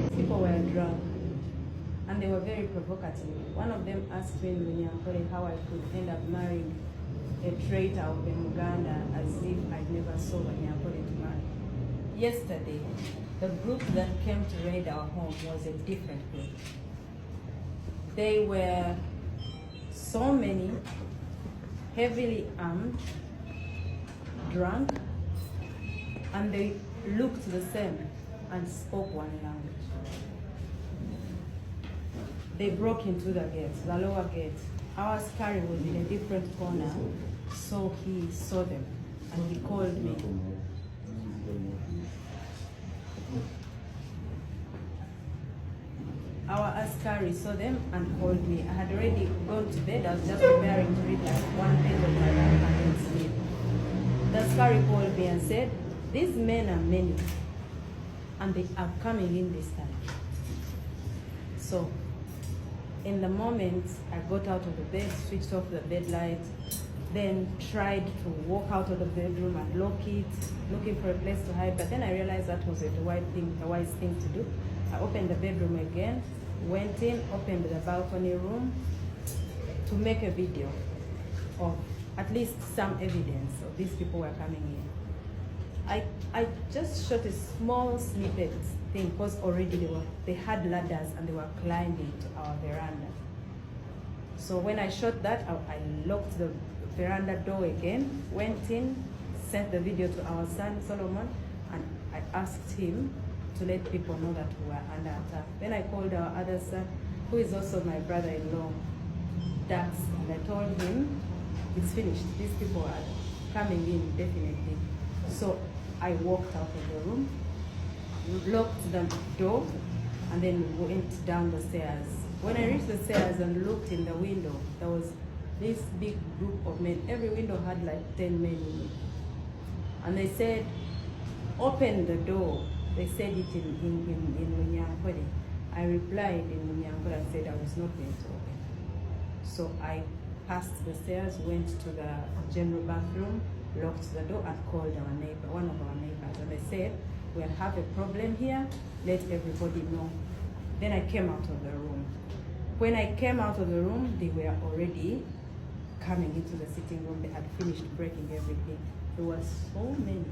these people were drunk and they were very provocative. One of them asked me in Munyankole how I could end up marrying a traitor of Uganda as if I'd never saw Munyankole to marry. Yesterday, the group that came to raid our home was a different group. They were so many, heavily armed, drunk, and they looked the same and spoke one language. They broke into the gate, the lower gate. Our askari was in a different corner, so he saw them and he called me. Our askari saw them and called me. I had already gone to bed. I was just preparing to read like one page of my Bible and then sleep. The askari called me and said, "These men are many, and they are coming in this time." So, in the moment, I got out of the bed, switched off the bed light, then tried to walk out of the bedroom and lock it, looking for a place to hide. But then I realized that was a wise thing to do. I opened the bedroom again, went in, opened the balcony room to make a video of at least some evidence of these people were coming in. I just shot a small snippet thing because already they had ladders and they were climbing to our veranda. So when I shot that, I locked the veranda door again, went in, sent the video to our son Solomon, and I asked him to let people know that we were under attack. Then I called our other son, who is also my brother-in-law, Dax, and I told him, it's finished. These people are coming in, definitely. So I walked out of the room, locked the door, and then went down the stairs. When I reached the stairs and looked in the window, there was this big group of men. Every window had like 10 men in it. And they said, "Open the door." They said it in Munyankole. I replied in Munyankole and said I was not going to open. So I passed the stairs, went to the general bathroom, locked the door, and called our neighbor, one of our neighbors. And I said, "We'll have a problem here, let everybody know." Then I came out of the room. When I came out of the room, they were already coming into the sitting room. They had finished breaking everything. There were so many,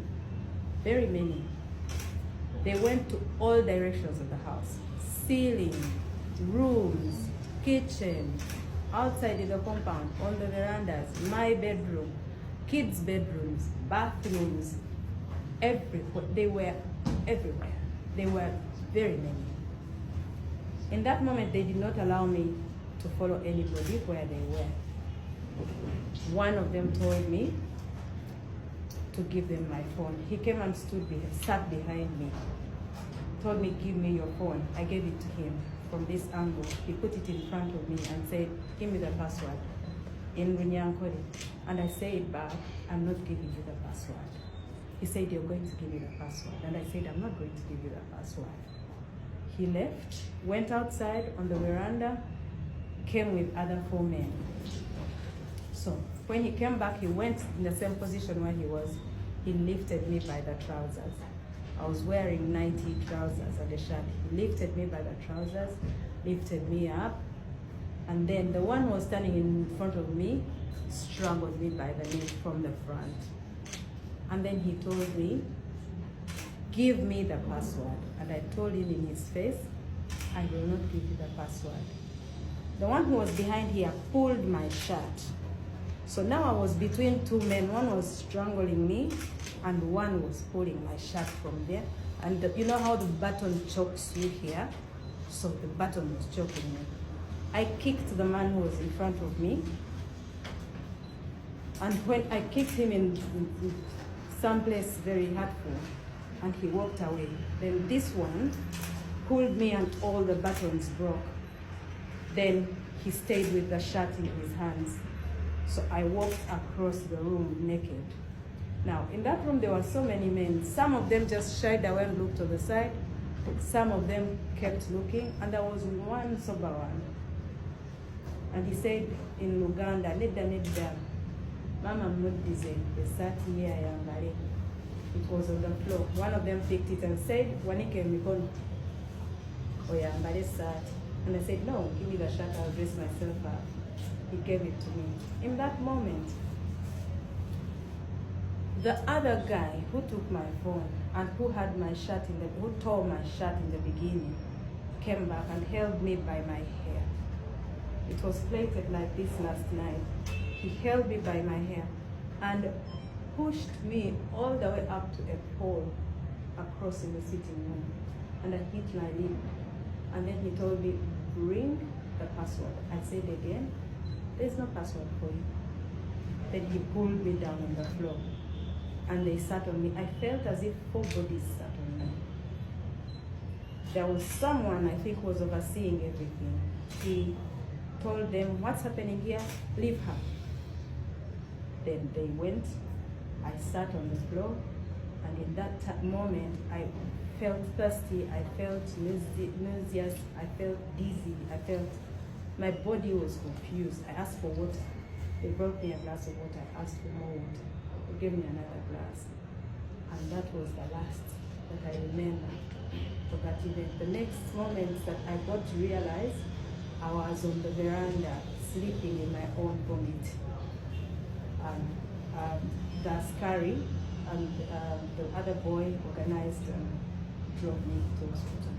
very many. They went to all directions of the house. Ceiling, rooms, kitchen, outside in the compound, on the verandas, my bedroom, kids' bedrooms, bathrooms, everywhere. They were everywhere. They were very many. In that moment, they did not allow me to follow anybody where they were. One of them told me to give them my phone. He came and sat behind me, told me, "Give me your phone." I gave it to him from this angle. He put it in front of me and said, "Give me the password," in Runyankole. And I said back, "I'm not giving you the password." He said, "You're going to give me the password." And I said, "I'm not going to give you the password." He left, went outside on the veranda, came with other 4 men. So when he came back, he went in the same position where he was. He lifted me by the trousers. I was wearing 90 trousers and a shirt. He lifted me by the trousers, lifted me up, and then the one who was standing in front of me strangled me by the neck from the front. And then he told me, "Give me the password." And I told him in his face, "I will not give you the password." The one who was behind here pulled my shirt. So now I was between 2 men. One was strangling me and one was pulling my shirt from there. And you know how the button chokes you here? So the button was choking me. I kicked the man who was in front of me. And when I kicked him in someplace very hurtful, and he walked away, then this one pulled me and all the buttons broke. Then he stayed with the shirt in his hands. So I walked across the room naked. Now, in that room, there were so many men. Some of them just shied away and looked to the side. Some of them kept looking, and there was one sober one. And he said in Luganda, "Nedda, Mama Mudize, the sati here yangale." It was on the floor. One of them picked it and said, "Wanike mikono." oh yeah, but it's sad. And I said, no, give me the shirt, I'll dress myself up. He gave it to me. In that moment, the other guy who took my phone and who had my shirt who tore my shirt in the beginning, came back and held me by my hair. It was plaited like this last night. He held me by my hair and pushed me all the way up to a pole across in the sitting room. And I hit my lip. And then he told me, bring the password. I said again, there's no password for you. Then he pulled me down on the floor and they sat on me. I felt as if 4 bodies sat on me. There was someone I think was overseeing everything. He told them, what's happening here? Leave her. Then they went. I sat on the floor, and in that moment I felt thirsty, I felt nauseous, I felt dizzy, I felt my body was confused. I asked for water. They brought me a glass of water. I asked for more water. They gave me another glass. And that was the last that I remember of that event. The next moment that I got to realize, I was on the veranda sleeping in my own vomit. The askari and the other boy organized and drove me to hospital.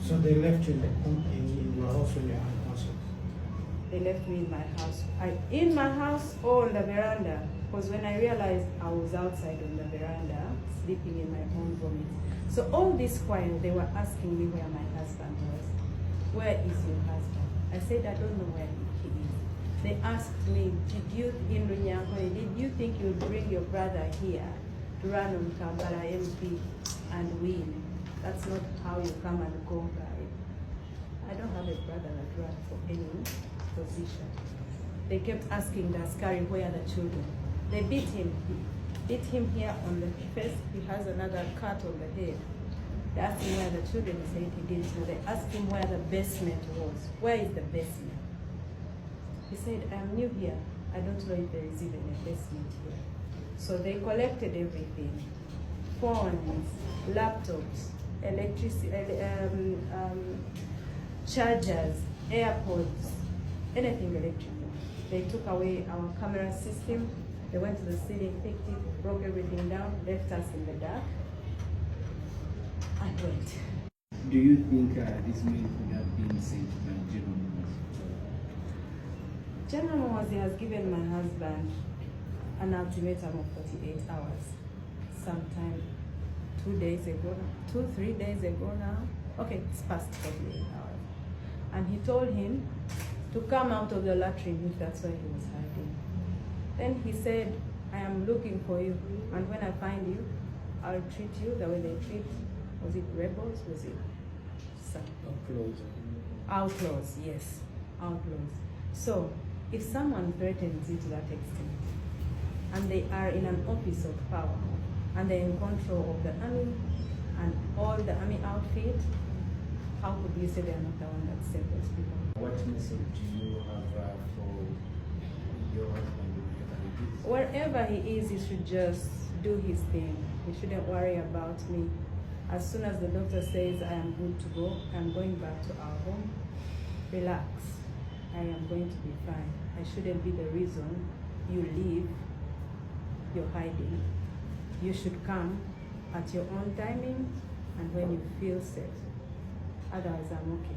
So they left you in your house when you had house? They left me in my house. In my house or on the veranda, because when I realized I was outside on the veranda, sleeping in my own vomit. So all this while, they were asking me where my husband was. Where is your husband? I said, I don't know where he is. They asked me, did you think you would bring your brother here to run on Kampala MP and win? That's not how you come and go, right? I don't have a brother that ran for any position. They kept asking the askari, where are the children? They beat him. Beat him here on the face. He has another cut on the head. They asked him where the children, he said he didn't know. They asked him where the basement was. Where is the basement? He said, I'm new here. I don't know if there is even a basement here. So they collected everything. Phones, laptops, electricity, chargers, AirPods, anything electrical. They took away our camera system. They went to the ceiling, picked it, broke everything down, left us in the dark, and went. Do you think this man could have been sent by General Motors? General Motors has given my husband an ultimatum of 48 hours. Sometime 3 days ago now. Okay, it's past 48 hours. And he told him to come out of the latrine if that's where he was hiding. Then he said, I am looking for you, and when I find you, I'll treat you the way they treat, was it rebels? Was it outlaws? Yes, outlaws. So, if someone threatens you to that extent, and they are in an office of power, and they're in control of the army and all the army outfit, how could you say they're not the one that saved those people? What message do you have for your husband? Wherever he is, he should just do his thing. He shouldn't worry about me. As soon as the doctor says I am good to go, I'm going back to our home. Relax. I am going to be fine. I shouldn't be the reason you leave. You're hiding. You should come at your own timing and when you feel safe. Otherwise, I'm okay.